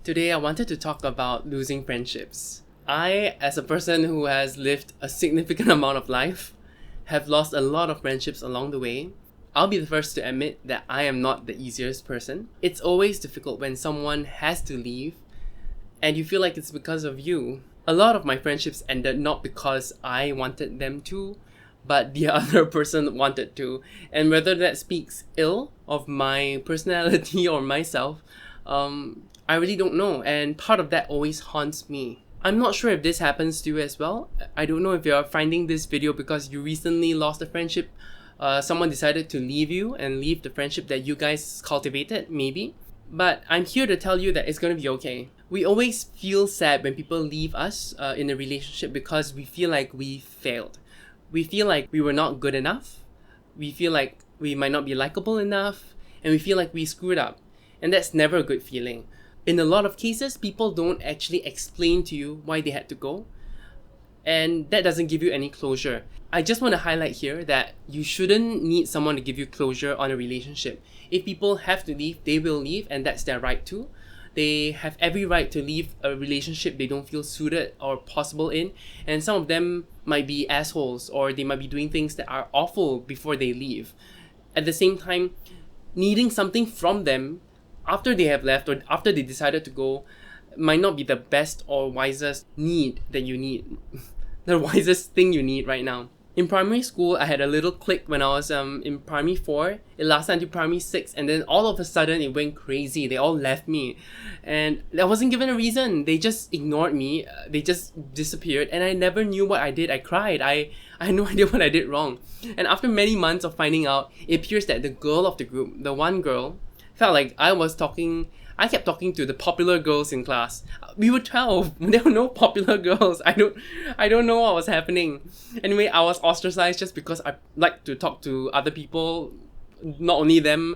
Today, I wanted to talk about losing friendships. I, as a person who has lived a significant amount of life, have lost a lot of friendships along the way. I'll be the first to admit that I am not the easiest person. It's always difficult when someone has to leave and you feel like it's because of you. A lot of my friendships ended not because I wanted them to, but the other person wanted to. And whether that speaks ill of my personality or myself, I really don't know. And part of that always haunts me. I'm not sure if this happens to you as well. I don't know if you're finding this video because you recently lost a friendship. Someone decided to leave you and leave the friendship that you guys cultivated, maybe. But I'm here to tell you that it's going to be okay. We always feel sad when people leave us in a relationship because we feel like we failed. We feel like we were not good enough. We feel like we might not be likable enough. And we feel like we screwed up. And that's never a good feeling. In a lot of cases, people don't actually explain to you why they had to go. And that doesn't give you any closure. I just want to highlight here that you shouldn't need someone to give you closure on a relationship. If people have to leave, they will leave, and that's their right to. They have every right to leave a relationship they don't feel suited or possible in, and some of them might be assholes or they might be doing things that are awful before they leave. At the same time, needing something from them after they have left or after they decided to go might not be the best or wisest need that you need. The wisest thing you need right now. In primary school, I had a little clique when I was in primary 4. It lasted until primary 6, and then all of a sudden it went crazy. They all left me. And I wasn't given a reason. They just ignored me. They just disappeared, and I never knew what I did. I cried. I had no idea what I did wrong. And after many months of finding out, it appears that the girl of the group, the one girl, felt like I kept talking to the popular girls in class. We were 12. There were no popular girls. I don't know what was happening. Anyway, I was ostracized just because I like to talk to other people, not only them.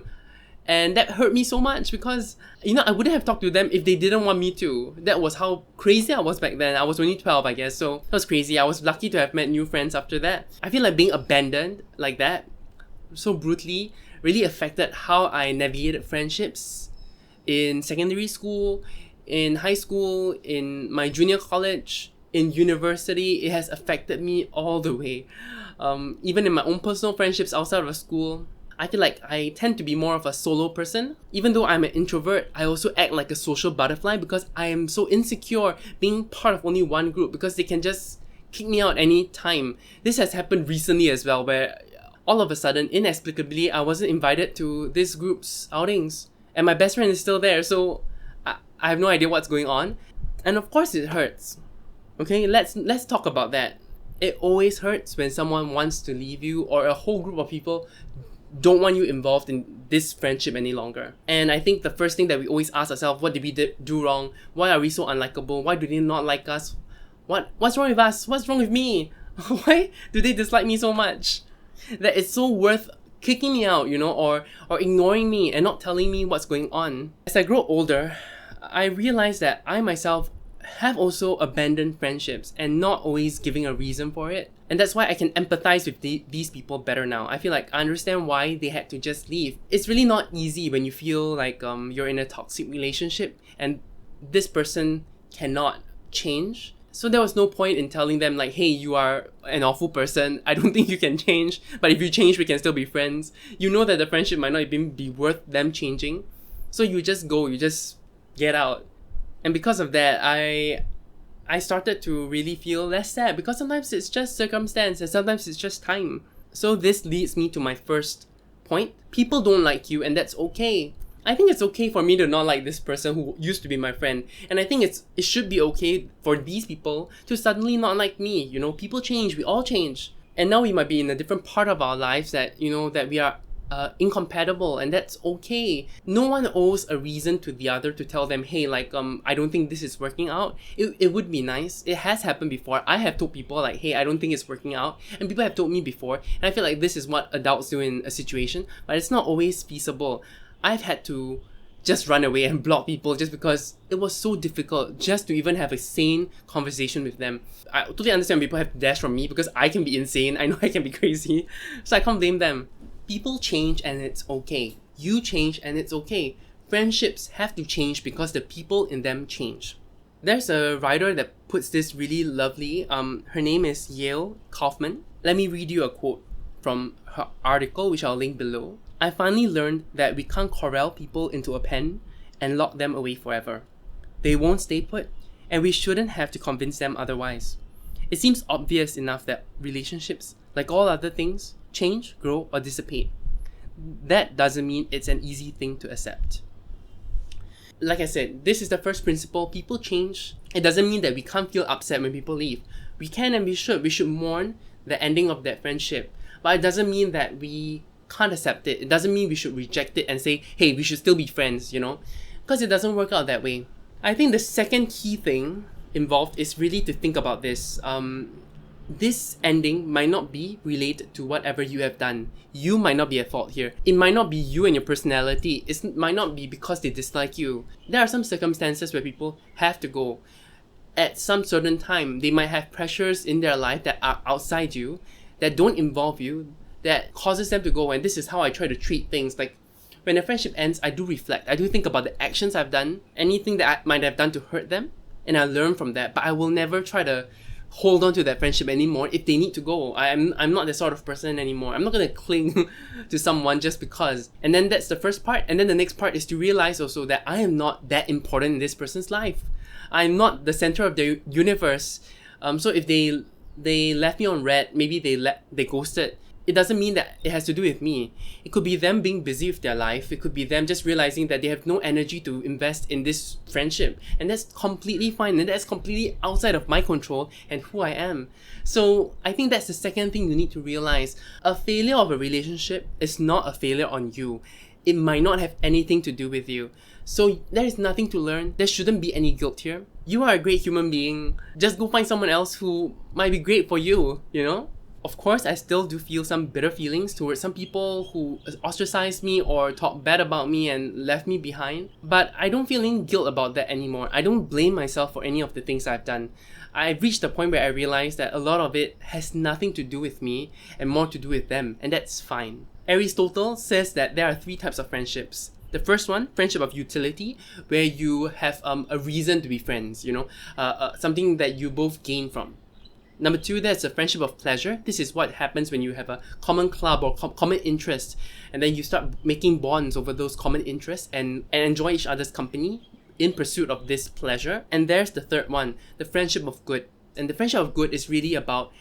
And that hurt me so much because, I wouldn't have talked to them if they didn't want me to. That was how crazy I was back then. I was only 12, I guess. So that was crazy. I was lucky to have met new friends after that. I feel like being abandoned like that, so brutally, really affected how I navigated friendships in secondary school, in high school, in my junior college, in university. It has affected me all the way. Even in my own personal friendships outside of school, I feel like I tend to be more of a solo person. Even though I'm an introvert, I also act like a social butterfly because I am so insecure being part of only one group because they can just kick me out any time. This has happened recently as well, where all of a sudden, inexplicably, I wasn't invited to this group's outings. And my best friend is still there, so I have no idea what's going on. And of course it hurts. Okay, let's talk about that. It always hurts when someone wants to leave you or a whole group of people don't want you involved in this friendship any longer. And I think the first thing that we always ask ourselves, what did we do wrong? Why are we so unlikable? Why do they not like us? What's wrong with us? What's wrong with me? Why do they dislike me so much? That it's so worth kicking me out, or ignoring me and not telling me what's going on. As I grow older, I realize that I myself have also abandoned friendships and not always giving a reason for it. And that's why I can empathize with these people better now. I feel like I understand why they had to just leave. It's really not easy when you feel like you're in a toxic relationship and this person cannot change. So there was no point in telling them like, hey, you are an awful person. I don't think you can change. But if you change, we can still be friends. You know that the friendship might not even be worth them changing. So you just go, you just get out. And because of that, I started to really feel less sad because sometimes it's just circumstance and sometimes it's just time. So this leads me to my first point. People don't like you and that's okay. I think it's okay for me to not like this person who used to be my friend. And I think it should be okay for these people to suddenly not like me. People change, we all change. And now we might be in a different part of our lives that, that we are incompatible, and that's okay. No one owes a reason to the other to tell them, hey, I don't think this is working out. It would be nice. It has happened before. I have told people like, hey, I don't think it's working out. And people have told me before. And I feel like this is what adults do in a situation, but it's not always feasible. I've had to just run away and block people just because it was so difficult just to even have a sane conversation with them. I totally understand people have to dash from me because I can be insane. I know I can be crazy. So I can't blame them. People change and it's okay. You change and it's okay. friendships have to change because the people in them change. There's a writer that puts this really lovely. Her name is Yale Kaufman. Let me read you a quote from her article, which I'll link below. I finally learned that we can't corral people into a pen and lock them away forever. They won't stay put, and we shouldn't have to convince them otherwise. It seems obvious enough that relationships, like all other things, change, grow, or dissipate. That doesn't mean it's an easy thing to accept. Like I said, this is the first principle. People change. It doesn't mean that we can't feel upset when people leave. We can and we should. We should mourn the ending of that friendship. But it doesn't mean that we can't accept it. It doesn't mean we should reject it and say, hey, we should still be friends, Because it doesn't work out that way. I think the second key thing involved is really to think about this. This ending might not be related to whatever you have done. You might not be at fault here. It might not be you and your personality. It might not be because they dislike you. There are some circumstances where people have to go. At some certain time, they might have pressures in their life that are outside you, that don't involve you, that causes them to go. And this is how I try to treat things. Like, when a friendship ends, I do reflect. I do think about the actions I've done, anything that I might have done to hurt them, and I learn from that. But I will never try to hold on to that friendship anymore if they need to go. I'm not that sort of person anymore. I'm not going to cling to someone just because. And then that's the first part. And then the next part is to realize also that I am not that important in this person's life. I'm not the center of the universe. So if they left me on red, maybe they ghosted, it doesn't mean that it has to do with me. It could be them being busy with their life. It could be them just realizing that they have no energy to invest in this friendship. And that's completely fine. And that's completely outside of my control and who I am. So I think that's the second thing you need to realize. A failure of a relationship is not a failure on you. It might not have anything to do with you. So there is nothing to learn. There shouldn't be any guilt here. You are a great human being. Just go find someone else who might be great for you, Of course, I still do feel some bitter feelings towards some people who ostracized me or talked bad about me and left me behind. But I don't feel any guilt about that anymore. I don't blame myself for any of the things I've done. I've reached the point where I realize that a lot of it has nothing to do with me and more to do with them, and that's fine. Aristotle says that there are 3 types of friendships. The first one, friendship of utility, where you have a reason to be friends, something that you both gain from. Number 2, there's a friendship of pleasure. This is what happens when you have a common club or common interest, and then you start making bonds over those common interests and enjoy each other's company in pursuit of this pleasure. And there's the third one, the friendship of good. And the friendship of good is really about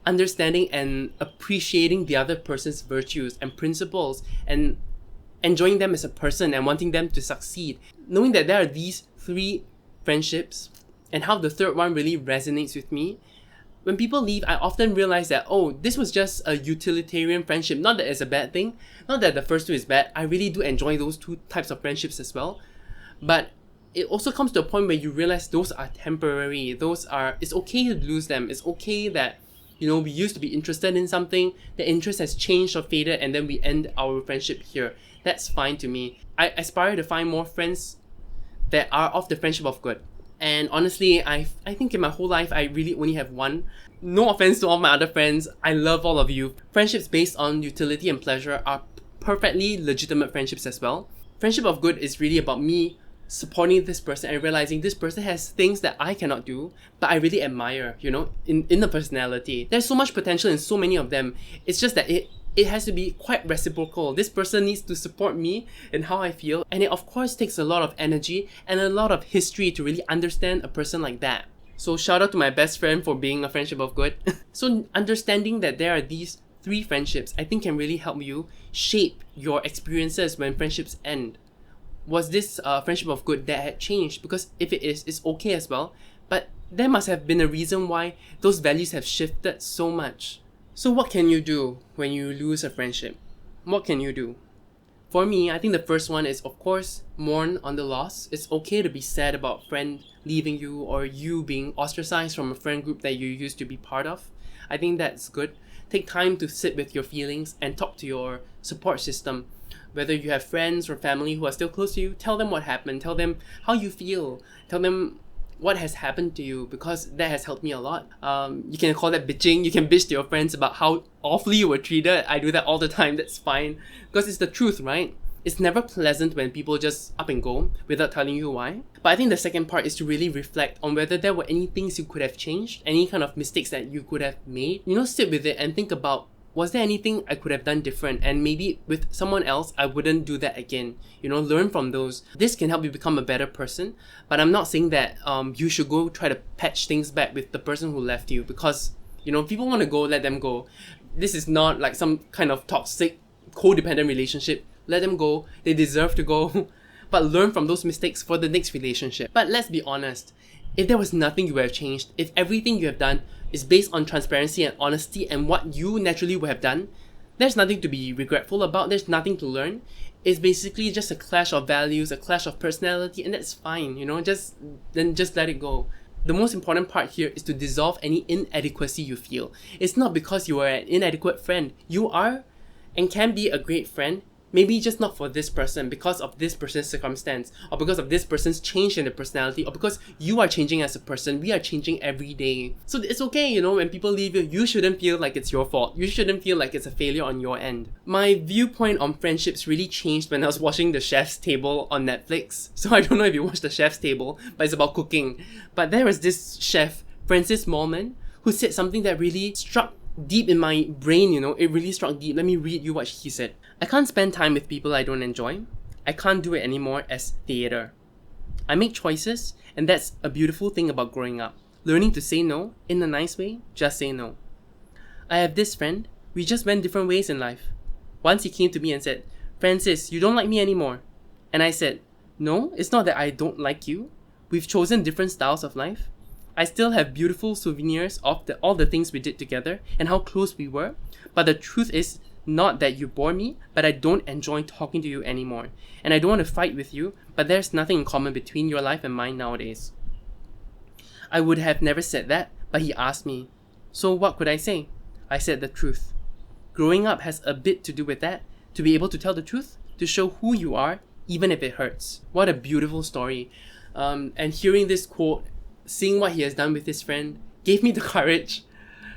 understanding and appreciating the other person's virtues and principles and enjoying them as a person and wanting them to succeed. Knowing that there are these 3 friendships and how the third one really resonates with me. When people leave, I often realize that, this was just a utilitarian friendship. Not that it's a bad thing. Not that the first 2 is bad. I really do enjoy those 2 types of friendships as well. But it also comes to a point where you realize those are temporary. It's okay to lose them. It's okay that, we used to be interested in something. The interest has changed or faded, and then we end our friendship here. That's fine to me. I aspire to find more friends that are of the friendship of good. And honestly, I think in my whole life, I really only have one. No offense to all my other friends. I love all of you. Friendships based on utility and pleasure are perfectly legitimate friendships as well. Friendship of good is really about me supporting this person and realizing this person has things that I cannot do, but I really admire, in the personality. There's so much potential in so many of them. It's just that it has to be quite reciprocal. This person needs to support me in how I feel. And it of course takes a lot of energy and a lot of history to really understand a person like that. So shout out to my best friend for being a friendship of good. So understanding that there are these 3 friendships, I think can really help you shape your experiences when friendships end. Was this friendship of good that had changed? Because if it is, it's okay as well. But there must have been a reason why those values have shifted so much. So what can you do when you lose a friendship? What can you do? For me, I think the first one is, of course, mourn on the loss. It's okay to be sad about a friend leaving you or you being ostracized from a friend group that you used to be part of. I think that's good. Take time to sit with your feelings and talk to your support system. Whether you have friends or family who are still close to you, tell them what happened. Tell them how you feel. Tell them what has happened to you, because that has helped me a lot. You can call that bitching. You can bitch to your friends about how awfully you were treated. I do that all the time. That's fine, because it's the truth, right? It's never pleasant when people just up and go without telling you why. But I think the second part is to really reflect on whether there were any things you could have changed, any kind of mistakes that you could have made. Sit with it and think about, was there anything I could have done different? And maybe with someone else, I wouldn't do that again. Learn from those. This can help you become a better person. But I'm not saying that you should go try to patch things back with the person who left you, because, if people want to go, let them go. This is not like some kind of toxic, codependent relationship. Let them go. They deserve to go. But learn from those mistakes for the next relationship. But let's be honest. If there was nothing you would have changed, if everything you have done is based on transparency and honesty and what you naturally would have done, there's nothing to be regretful about. There's nothing to learn. It's basically just a clash of values, a clash of personality, and that's fine. Just let it go. The most important part here is to dissolve any inadequacy you feel. It's not because you are an inadequate friend. You are and can be a great friend. Maybe just not for this person because of this person's circumstance, or because of this person's change in their personality, or because you are changing as a person. We are changing every day. So it's okay, when people leave you, you shouldn't feel like it's your fault. You shouldn't feel like it's a failure on your end. My viewpoint on friendships really changed when I was watching The Chef's Table on Netflix. So I don't know if you watched The Chef's Table, but it's about cooking. But there was this chef, Francis Mallman, who said something that really struck deep in my brain, it really struck deep. Let me read you what he said. I can't spend time with people I don't enjoy. I can't do it anymore as theater. I make choices, and that's a beautiful thing about growing up. Learning to say no, in a nice way, just say no. I have this friend, we just went different ways in life. Once he came to me and said, Francis, you don't like me anymore. And I said, no, it's not that I don't like you. We've chosen different styles of life. I still have beautiful souvenirs of all the things we did together and how close we were. But the truth is not that you bore me, but I don't enjoy talking to you anymore. And I don't want to fight with you, but there's nothing in common between your life and mine nowadays. I would have never said that, but he asked me. So what could I say? I said the truth. Growing up has a bit to do with that, to be able to tell the truth, to show who you are, even if it hurts. What a beautiful story. And hearing this quote, seeing what he has done with his friend, gave me the courage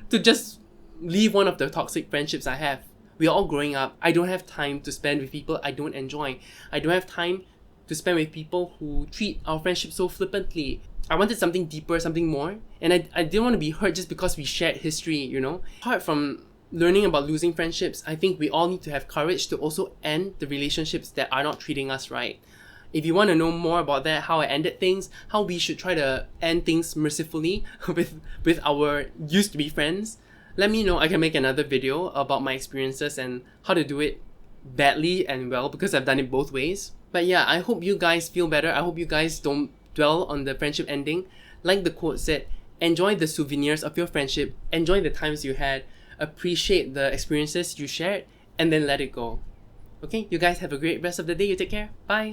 to just leave one of the toxic friendships I have. We are all growing up. I don't have time to spend with people I don't enjoy. I don't have time to spend with people who treat our friendship so flippantly. I wanted something deeper, something more. And I didn't want to be hurt just because we shared history, Apart from learning about losing friendships, I think we all need to have courage to also end the relationships that are not treating us right. If you want to know more about that, how I ended things, how we should try to end things mercifully with our used to be friends, let me know. I can make another video about my experiences and how to do it badly and well, because I've done it both ways. But yeah, I hope you guys feel better. I hope you guys don't dwell on the friendship ending. Like the quote said, enjoy the souvenirs of your friendship, enjoy the times you had, appreciate the experiences you shared, and then let it go. Okay, you guys have a great rest of the day. You take care. Bye.